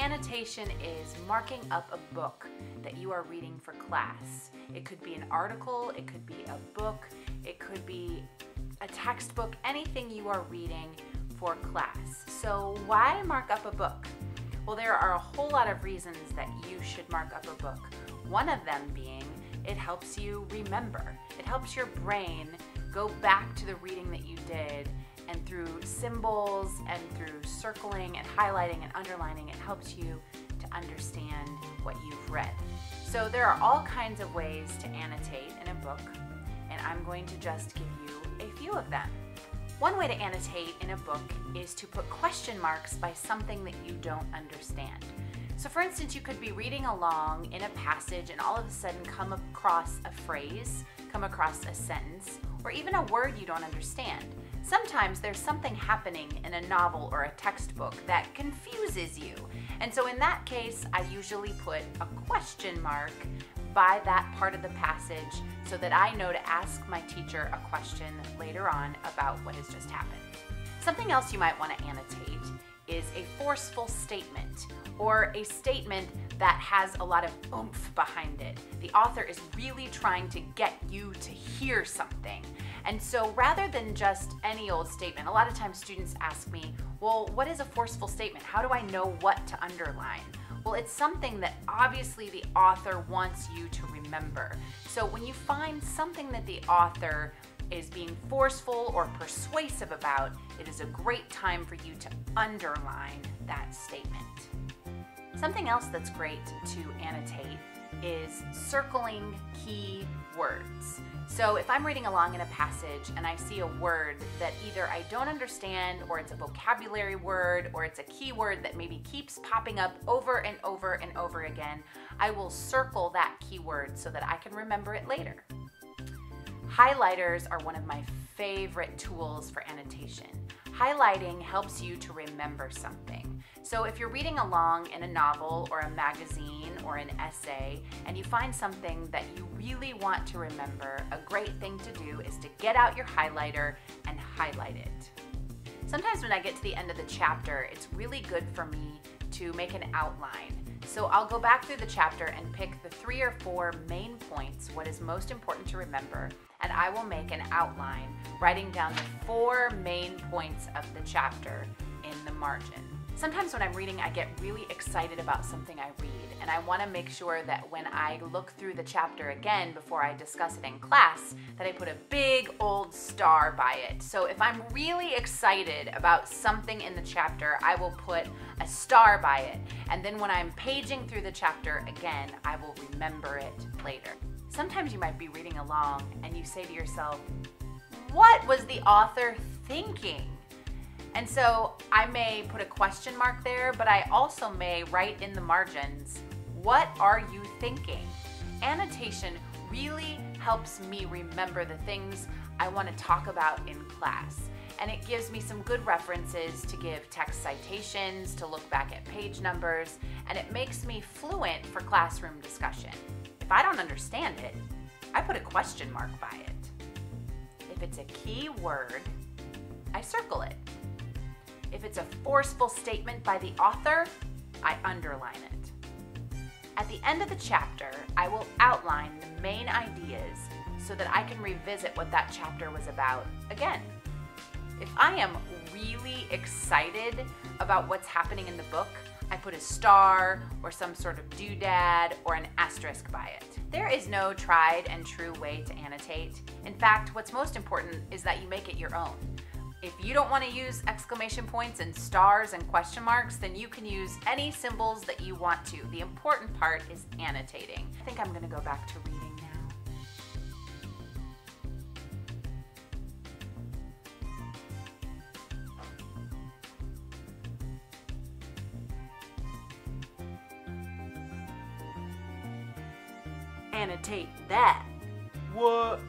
annotation is marking up a book that you are reading for class. It could be an article, it could be a book, it could be a textbook, anything you are reading for class. So why mark up a book? Well, there are a whole lot of reasons that you should mark up a book. One of them being it helps you remember. It helps your brain go back to the reading that you did, and through symbols and through circling and highlighting and underlining, it helps you to understand what you've read. So there are all kinds of ways to annotate in a book, and I'm going to just give you a few of them. One way to annotate in a book is to put question marks by something that you don't understand. So for instance, you could be reading along in a passage and all of a sudden come across a phrase, come across a sentence, or even a word you don't understand. Sometimes there's something happening in a novel or a textbook that confuses you. And so in that case, I usually put a question mark by that part of the passage so that I know to ask my teacher a question later on about what has just happened. Something else you might want to annotate is a forceful statement, or a statement that has a lot of oomph behind it. The author is really trying to get you to hear something. And so rather than just any old statement, a lot of times students ask me, well, what is a forceful statement? How do I know what to underline? Well, it's something that obviously the author wants you to remember. So when you find something that the author is being forceful or persuasive about, it is a great time for you to underline that statement. Something else that's great to annotate is circling key words. So if I'm reading along in a passage and I see a word that either I don't understand, or it's a vocabulary word, or it's a key word that maybe keeps popping up over and over and over again, I will circle that key word so that I can remember it later. Highlighters are one of my favorite tools for annotation. Highlighting helps you to remember something. So if you're reading along in a novel or a magazine or an essay and you find something that you really want to remember, a great thing to do is to get out your highlighter and highlight it. Sometimes when I get to the end of the chapter, it's really good for me to make an outline. So I'll go back through the chapter and pick the 3 or 4 main points, what is most important to remember, and I will make an outline, writing down the 4 main points of the chapter in the margin. Sometimes when I'm reading, I get really excited about something I read, and I want to make sure that when I look through the chapter again before I discuss it in class, that I put a big old star by it. So if I'm really excited about something in the chapter, I will put a star by it, and then when I'm paging through the chapter again, I will remember it later. Sometimes you might be reading along and you say to yourself, what was the author thinking? And so I may put a question mark there, but I also may write in the margins, what are you thinking? Annotation really helps me remember the things I want to talk about in class. And it gives me some good references to give text citations, to look back at page numbers, and it makes me fluent for classroom discussion. If I don't understand it, I put a question mark by it. If it's a key word, I circle it. If it's a forceful statement by the author, I underline it. At the end of the chapter, I will outline the main ideas so that I can revisit what that chapter was about again. If I am really excited about what's happening in the book, I put a star or some sort of doodad or an asterisk by it. There is no tried and true way to annotate. In fact, what's most important is that you make it your own. If you don't want to use exclamation points and stars and question marks, then you can use any symbols that you want to. The important part is annotating. I think I'm going to go back to reading now. Annotate that. What?